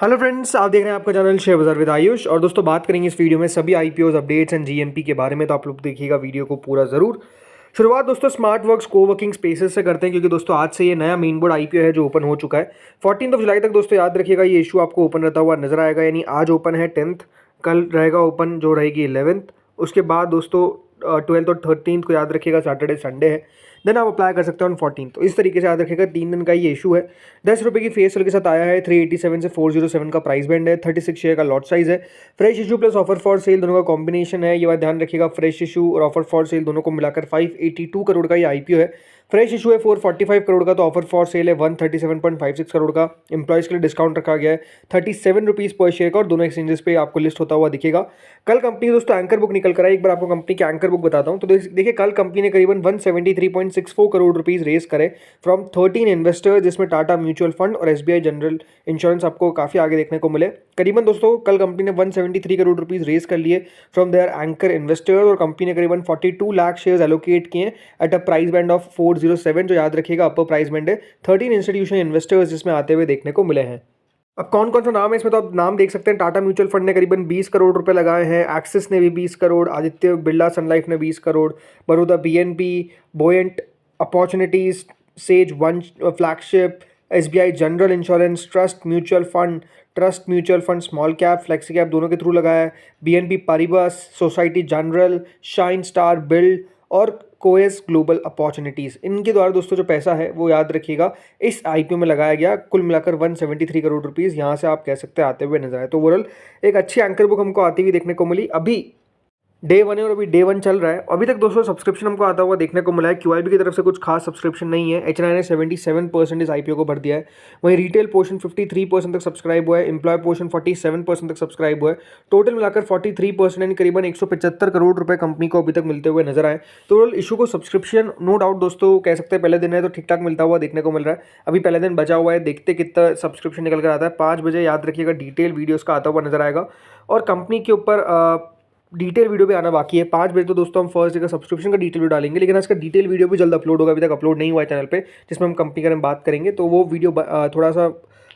Hello friends, आप देख रहे हैं आपका चैनल शेयर बाजार विद आयुष। और दोस्तों बात करेंगे इस वीडियो में सभी आईपीओज अपडेट्स एंड जीएमपी के बारे में, तो आप लोग देखिएगा वीडियो को पूरा जरूर। शुरुआत दोस्तों स्मार्ट वर्क्स कोवर्किंग स्पेसेस से करते हैं, क्योंकि दोस्तों आज से ये नया मेन बोर्ड आईपीओ है जो ओपन हो चुका है 14 जुलाई तक। दोस्तों याद रखिएगा ये इशू आपको ओपन रहता हुआ नजर आएगा, यानी आज ओपन है 10th, कल रहेगा ओपन जो रहेगी 11th, उसके बाद दोस्तों 12th और 13th को याद रखिएगा सैटरडे संडे है, देन आप अप्लाई कर सकते हैं ऑन 14th। तो इस तरीके से याद रखिएगा 3 दिन का ये इशू है। 10 रुपये की फेस वैल्यू के साथ आया है, 387 से 407 का प्राइस बैंड है, 36 शेयर का लॉट साइज है। Fresh issue plus offer for sale दोनों का कॉम्बिनेशन है, ये बात ध्यान रखिएगा। फ्रेश इशू और ऑफर फॉर सेल दोनों को मिलाकर 582 करोड़ का ये आईपीओ है। फ्रेश इशू है 445 करोड़ का, तो ऑफर फॉर सेल है 137.56 करोड़ का। एम्प्लॉयज़ के लिए डिस्काउंट रखा गया है 37 रुपीज़ पर शेयर का, और दोनों एक्सचेंजेस पे आपको लिस्ट होता हुआ दिखेगा। कल कंपनी दोस्तों एंकर बुक निकल कर आई, एक बार आपको कंपनी की एंकर बुक बताता हूँ। तो देखिए कल कंपनी ने करीबन 173.64 करोड़ रुपीज़ रेस करे फ्रॉम 13 इन्वेस्टर्स, जिसमें टाटा म्यूचुअल फंड और एसबीआई जनरल इंश्योरेंस आपको काफ़ी आगे देखने को मिले। करीबन दोस्तों कल कंपनी ने 173 करोड़ रुपीज़ रेस कर लिए फ्रॉम देयर एंकर इन्वेस्टर्स, और कंपनी ने करीबन 42 लाख शेयर्स एलोकेट किए at a price band of 407, जो याद रखिएगा अपर प्राइस बैंड है। 13 इंस्टीट्यूशनल इन्वेस्टर्स जिसमें आते हुए देखने को मिले हैं। अब कौन कौन सा नाम है इसमें, तो आप नाम देख सकते हैं। टाटा म्यूचुअल फंड ने करीबन 20 करोड़ रुपए लगाए हैं, एक्सिस ने भी 20 करोड़, आदित्य बिरला सन लाइफ ने 20 crore, Baroda BNP, Buoyant opportunities, Sage One flagship, SBI general insurance, Trust mutual fund small cap flexi cap दोनों के थ्रू लगाया है, BNP Paribas, Societe Generale, Shine Star Build और कोएस ग्लोबल अपॉर्चुनिटीज़, इनके द्वारा दोस्तों जो पैसा है वो याद रखिएगा इस आईपीओ में लगाया गया। कुल मिलाकर 173 करोड़ रुपीज़ यहाँ से आप कह सकते हैं आते हुए नजर आए। तो ओवरऑल एक अच्छी एंकर बुक हमको आती हुई देखने को मिली। अभी डे 1 है और अभी डे 1 चल रहा है। अभी तक दोस्तों सब्सक्रिप्शन हमको आता हुआ देखने को मिला है। क्यूआईबी की तरफ से कुछ खास सब्सक्रिप्शन नहीं है। एच ने 77% इस आईपीओ को भर दिया है। वहीं रिटेल पोर्शन 53% तक सब्सक्राइब हुआ है, एम्प्लॉय पोर्शन 47% तक सब्सक्राइब हुआ है। टोटल मिलाकर 43% यानी करीबन 175 करोड़ रुपए कंपनी को अभी तक मिलते हुए नजर आए। तो ओवरऑल इशू को सब्सक्रिप्शन नो डाउट दोस्तों कह सकते हैं पहले दिन है तो ठीक ठाक मिलता हुआ देखने को मिल रहा है। अभी पहले दिन बचा हुआ है, देखते कितना सब्सक्रिप्शन निकल कर आता है। 5 बजे याद रखिएगा डिटेल वीडियोस का आता हुआ नजर आएगा, और कंपनी के ऊपर डिटेल वीडियो भी आना बाकी है। 5 बजे तो दोस्तों हम फर्स्ट डे का सब्सक्रिप्शन का डिटेल वीडियो डालेंगे, लेकिन इसका डिटेल वीडियो भी जल्द अपलोड होगा, अभी तक अपलोड नहीं हुआ है चैनल पे, जिसमें हम कंपनी के बारे में बात करेंगे। तो वो वीडियो थोड़ा सा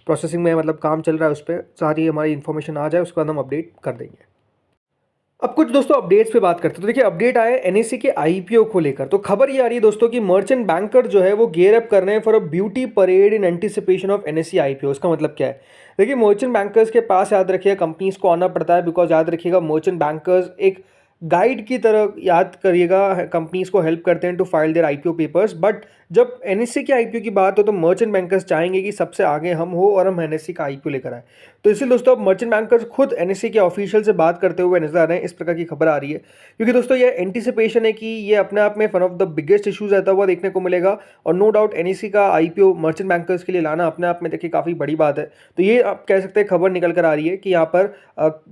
प्रोसेसिंग में मतलब काम चल रहा है, उस पर सारी हमारी इन्फॉर्मेशन आ जाए उसके बाद हम अपडेट कर देंगे। अब कुछ दोस्तों अपडेट्स पे बात करते हैं। तो देखिए अपडेट आया एनएससी के आईपीओ को लेकर। तो खबर ये आ रही है दोस्तों कि मर्चेंट बैंकर जो है वो गेयर अप कर रहे हैं for a beauty parade in anticipation of NSC IPO. इसका मतलब क्या है, देखिए मर्चेंट बैंकर्स के पास याद रखिएगा कंपनीज को आना पड़ता है, बिकॉज याद रखिएगा मर्चेंट बैंकर्स एक गाइड की तरह याद करिएगा कंपनीज को हेल्प करते हैं to file their IPO papers. But जब एनएससी के आईपीओ की बात हो तो मर्चेंट बैंकर्स चाहेंगे कि सबसे आगे हम हो और हम एनएससी का आईपीओ लेकर आए। तो इसलिए दोस्तों अब मर्चेंट बैंकर्स खुद एनएससी के ऑफिशियल से बात करते हुए नजर आ रहे हैं, इस प्रकार की खबर आ रही है। क्योंकि दोस्तों ये एंटिसिपेशन है कि ये अपने आप में one of the biggest issues रहता हुआ देखने को मिलेगा, और नो डाउट एनएससी का आईपीओ मर्चेंट बैंकर्स के लिए लाना अपने आप में देखिए काफ़ी बड़ी बात है। तो ये आप कह सकते हैं खबर निकल कर आ रही है कि यहाँ पर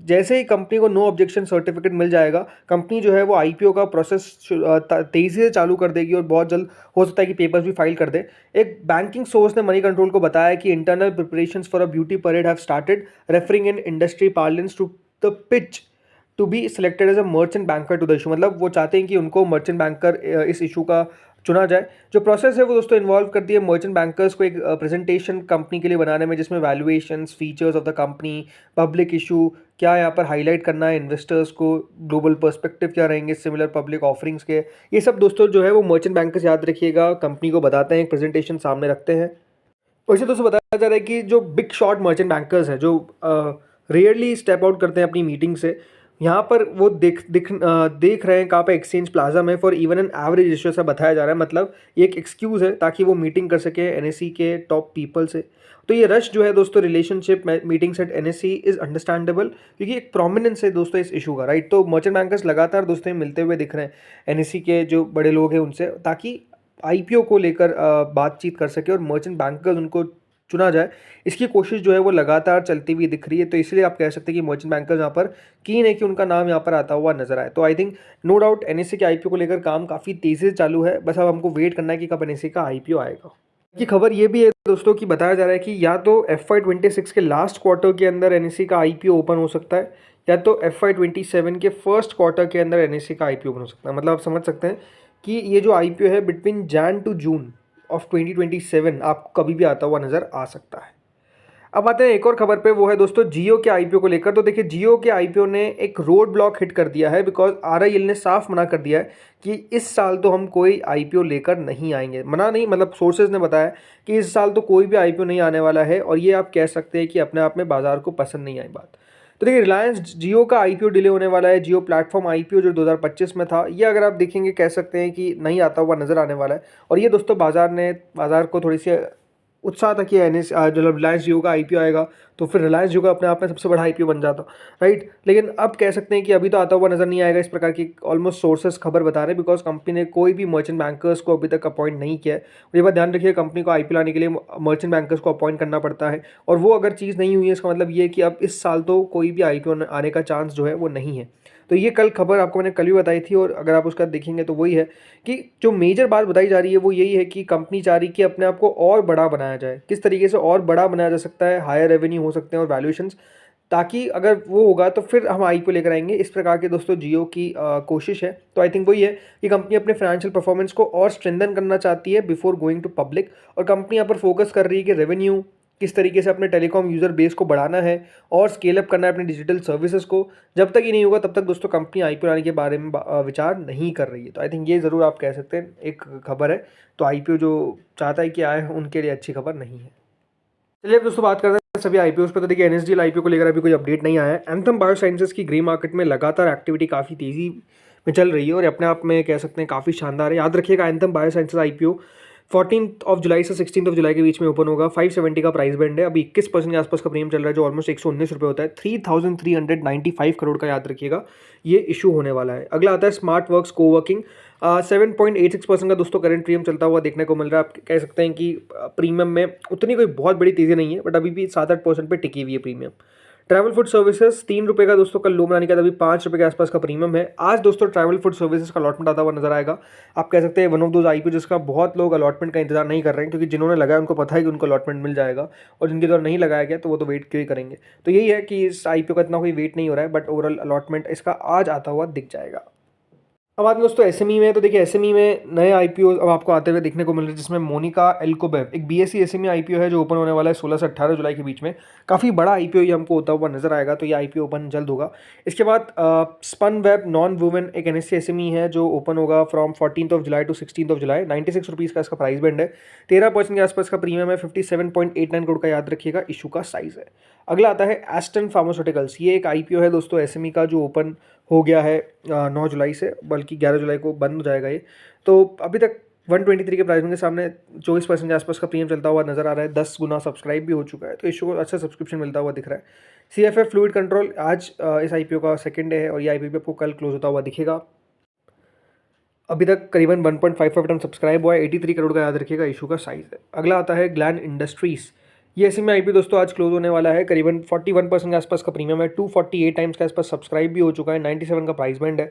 जैसे ही कंपनी को नो ऑब्जेक्शन सर्टिफिकेट मिल जाएगा, कंपनी जो है वो आईपीओ का प्रोसेस तेजी से चालू कर देगी, और बहुत जल्द हो सकता है कि पेपर्स भी फाइल कर दे। एक बैंकिंग सोर्स ने मनी कंट्रोल को बताया कि internal preparations for a beauty parade have started, referring in industry parlance to the pitch to be selected as a merchant banker to the issue. मतलब वो चाहते हैं कि उनको मर्चेंट बैंकर इस इशू का चुना जाए। जो प्रोसेस है वो दोस्तों इन्वॉल्व करती है मर्चेंट बैंकर्स को एक प्रेजेंटेशन कंपनी के लिए बनाने में, जिसमें valuations, features of the company, public issue क्या यहाँ पर हाईलाइट करना है इन्वेस्टर्स को, ग्लोबल पर्सपेक्टिव क्या रहेंगे सिमिलर पब्लिक ऑफरिंग्स के, ये सब दोस्तों जो है वो मर्चेंट बैंकर्स याद रखिएगा कंपनी को बताते हैं, एक प्रेजेंटेशन सामने रखते हैं। वैसे दोस्तों बताया जा रहा है कि जो बिग शॉट मर्चेंट बैंकर्स हैं जो रेयरली स्टेप आउट करते हैं अपनी मीटिंग से, यहाँ पर वो देख रहे हैं कहाँ पे एक्सचेंज प्लाजा में for even an average issue से बताया जा रहा है। मतलब ये एक एक्सक्यूज़ है ताकि वो मीटिंग कर सके एनएससी के टॉप पीपल से। तो ये रश जो है दोस्तों relationship meetings at NSC is understandable, क्योंकि एक प्रोमिनेंस है दोस्तों इस इशू का, राइट। तो मर्चेंट बैंकर्स लगातार दोस्तों मिलते हुए दिख रहे हैं एनएससी के जो बड़े लोग हैं उनसे, ताकि आईपीओ को लेकर बातचीत कर सके और मर्चेंट बैंकर्स उनको चुना जाए, इसकी कोशिश जो है वो लगातार चलती हुई दिख रही है। तो इसलिए आप कह सकते हैं कि मर्चेंट बैंकर्स यहाँ पर कीन है कि उनका नाम यहाँ पर आता हुआ नजर आए। तो I think no doubt NSC के आईपीओ को लेकर काम काफ़ी तेज़ी से चालू है, बस अब हमको वेट करना है कि कब एनएससी का आईपीओ आएगा। की खबर ये भी है दोस्तों कि बताया जा रहा है कि या तो FY26 के लास्ट क्वार्टर के अंदर एनएससी का आईपीओ ओपन हो सकता है, या तो FY27 के फर्स्ट क्वार्टर के अंदर एनएससी का आईपीओ ओपन हो सकता है। मतलब आप समझ सकते हैं कि ये जो आईपीओ है between Jan to June of 2027 आपको कभी भी आता हुआ नज़र आ सकता है। अब आते हैं एक और खबर पे, वो है दोस्तों जियो के आईपीओ को लेकर। तो देखिए जियो के आईपीओ ने एक रोड ब्लॉक हिट कर दिया है, बिकॉज आरआईएल ने साफ मना कर दिया है कि इस साल तो हम कोई आईपीओ लेकर नहीं आएंगे। मना नहीं, मतलब सोर्सेज ने बताया कि इस साल तो कोई भी आईपीओ नहीं आने वाला है, और ये आप कह सकते हैं कि अपने आप में बाजार को पसंद नहीं आई बात। तो देखिए रिलायंस जियो का आईपीओ डिले होने वाला है। जियो प्लेटफॉर्म आईपीओ जो 2025 में था, ये अगर आप देखेंगे कह सकते हैं कि नहीं आता हुआ नजर आने वाला है। और ये दोस्तों बाजार को थोड़ी सी उत्साह था कि जब रिलायंस जियो का आईपीओ आएगा तो फिर रिलायंस जियो का अपने आप में सबसे बड़ा आईपीओ बन जाता, राइट। लेकिन अब कह सकते हैं कि अभी तो आता हुआ नजर नहीं आएगा, इस प्रकार की ऑलमोस्ट सोर्सेस खबर बता रहे हैं, बिकॉज कंपनी ने कोई भी मर्चेंट बैंकर्स को अभी तक अपॉइंट नहीं किया है। और ये बात ध्यान रखिए, कंपनी को आईपीओ लाने के लिए मर्चेंट बैंकर्स को अपॉइंट करना पड़ता है, और वो अगर चीज़ नहीं हुई है इसका मतलब ये है कि अब इस साल तो कोई भी आईपीओ आने का चांस जो है वो नहीं है। तो ये कल खबर आपको मैंने कल भी बताई थी, और अगर आप उसका देखेंगे तो वही है कि जो मेजर बात बताई जा रही है वो यही है कि कंपनी चाह रही है कि अपने आप को और बड़ा बनाया जाए। किस तरीके से और बड़ा बनाया जा सकता है, हायर रेवेन्यू हो सकते हैं और वैल्यूएशंस, ताकि अगर वो होगा तो फिर हम आईपीओ लेकर आएंगे। इस प्रकार के दोस्तों जियो की कोशिश है। तो आई थिंक वही है कि कंपनी अपने फाइनेंशियल परफॉर्मेंस को और स्ट्रेंथन करना चाहती है बिफोर गोइंग टू पब्लिक, और कंपनी यहाँ पर फोकस कर रही है कि रेवेन्यू किस तरीके से अपने टेलीकॉम यूज़र बेस को बढ़ाना है और स्केल अप करना है अपने डिजिटल सर्विसेज को। जब तक ये नहीं होगा तब तक दोस्तों कंपनी आईपीओ लाने के बारे में विचार नहीं कर रही है। तो आई थिंक ये ज़रूर आप कह सकते हैं एक खबर है। तो आईपीओ जो चाहता है कि आए उनके लिए अच्छी खबर नहीं है। चलिए अब दोस्तों बात करते हैं सभी आईपीओ पर। तो देखिए एनएसडीएल आईपीओ को लेकर अभी कोई अपडेट नहीं आया है। एंथम बायोसाइंसेस की ग्रे मार्केट में लगातार एक्टिविटी काफ़ी तेज़ी में चल रही है, और अपने आप में कह सकते हैं काफ़ी शानदार है। याद रखिएगा एंथम बायोसाइंसेस आईपीओ 14 जुलाई से 16 जुलाई के बीच में ओपन होगा। 570 का प्राइस बैंड है। अभी 21% के आसपास का प्रीमियम चल रहा है, जो ऑलमोस्ट 119 रुपये होता है। 3395 करोड़ का याद रखिएगा ये इशू होने वाला है। अगला आता है स्मार्ट वर्क्स कोवर्किंग। 7.86% का दोस्तों करंट प्रीमियम चलता हुआ देखने को मिल रहा है। आप कह सकते हैं कि प्रीमियम में उतनी कोई बहुत बड़ी तेज़ी नहीं है, बट अभी भी 7-8% पे टिकी हुई है प्रीमियम। ट्रैवल फूड सर्विसेज 3 रुपये का दोस्तों कल लो बनाने का, अभी 5 रुपये के आसपास का प्रीमियम है। आज दोस्तों ट्रैवल फूड सर्विसेज का अलॉटमेंट आता हुआ नजर आएगा। आप कह सकते हैं वन ऑफ दोज आईपीओ जिसका बहुत लोग अलॉटमेंट का इंतजार नहीं कर रहे हैं, क्योंकि जिन्होंने लगाया उनको पता है कि उनको अलॉटमेंट मिल जाएगा, और जिनके द्वारा नहीं लगाया गया तो वो तो वेट क्यों ही करेंगे। तो यही है कि इस आईपीओ का इतना कोई वेट नहीं हो रहा है, बट ओवरऑल अलॉटमेंट इसका आज आता हुआ दिख जाएगा। अब बात दोस्तों एसएमई में। तो देखिए एसएमई में नए आईपीओ अब आपको आते हुए देखने को मिल रहे हैं, जिसमें मोनिका एल्कोबेव एक बीएसई एसएमई आईपीओ है जो ओपन होने वाला है 16 से 18 जुलाई के बीच में। काफ़ी बड़ा आईपीओ ये हमको होता हुआ नजर आएगा, तो ये आईपीओ ओपन जल्द होगा। इसके बाद स्पन वेब नॉन वुमेन एक एनएससी एसएमई है जो ओपन होगा फ्रॉम 14 जुलाई टू 16 जुलाई। 96 रुपीज़ का इसका प्राइस बैंड है। 13% के आसपास का प्रीमियम है। 57.89 करोड़ का याद रखिएगा इशू का साइज है। अगला आता है एस्टन फार्मास्यूटिकल्स। ये एक आईपीओ है दोस्तों एसएमई का जो ओपन हो गया है 9 जुलाई से, बल्कि 11 जुलाई को बंद हो जाएगा ये। तो अभी तक 123 के प्राइसिंग के सामने 24% के आसपास का प्रीमियम चलता हुआ नजर आ रहा है। 10 गुना सब्सक्राइब भी हो चुका है, तो इस शो को अच्छा सब्सक्रिप्शन मिलता हुआ दिख रहा है। सीएफएफ फ्लूइड कंट्रोल आज इस आईपीओ का सेकंड डे है, और ये आईपीओ आपको कल क्लोज होता हुआ दिखेगा। अभी तक करीबन 1.55 टन सब्सक्राइब हुआ है। 83 करोड़ का याद रखिएगा इशू का साइज है। अगला आता है ग्लैन इंडस्ट्रीज। ये एसएमई आईपीओ दोस्तों आज क्लोज होने वाला है। करीबन 41% के आसपास का प्रीमियम है। 248 टाइम्स के आसपास सब्सक्राइब भी हो चुका है। 97 का प्राइस बैंड है।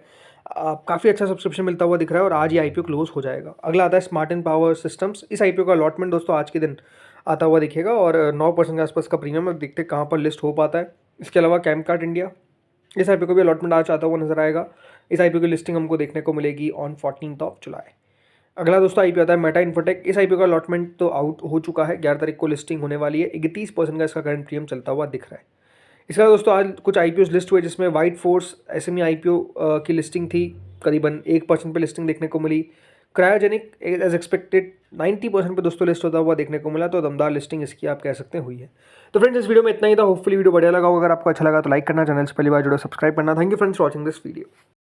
काफ़ी अच्छा सब्सक्रिप्शन मिलता हुआ दिख रहा है, और आज ये आईपीओ क्लोज हो जाएगा। अगला आता है स्मार्ट एंड पावर सिस्टम्स। इस आईपीओ का अलॉटमेंट दोस्तों आज के दिन आता हुआ दिखेगा, और 9% के आसपास का प्रीमियम है। देखते कहाँ पर लिस्ट हो पाता है। इसके अलावा कैमकार्ट इंडिया, इस आईपीओ को भी अलॉटमेंट आज आता हुआ नजर आएगा। इस आईपीओ की लिस्टिंग हमको देखने को मिलेगी ऑन 14 जुलाई। अगला दोस्तों आईपीओ आता है मेटा इन्फोटेक। इस आईपीओ का अलॉटमेंट तो आउट हो चुका है। 11 तारीख को लिस्टिंग होने वाली है। 31% का इसका करंट प्रीमियम चलता हुआ दिख रहा है। इसका दोस्तों आज कुछ आईपीओ लिस्ट हुए, जिसमें वाइट फोर्स एसएमई आईपीओ की लिस्टिंग थी। करीबन 1% पे लिस्टिंग देखने को मिली। क्रायोजेनिक एज एक्सपेक्टेड 90% पे दोस्तों लिस्ट होता हुआ देखने को मिला। तो दमदार लिस्टिंग इसकी आप कह सकते हैं हुई है। तो फ्रेंड्स इस वीडियो में इतना ही था। होपफुली वीडियो बढ़िया लगा होगा। अगर आपको अच्छा लगा तो लाइक करना, चैनल से पहली बार जुड़ो सब्सक्राइब करना। Thank you friends for watching this video.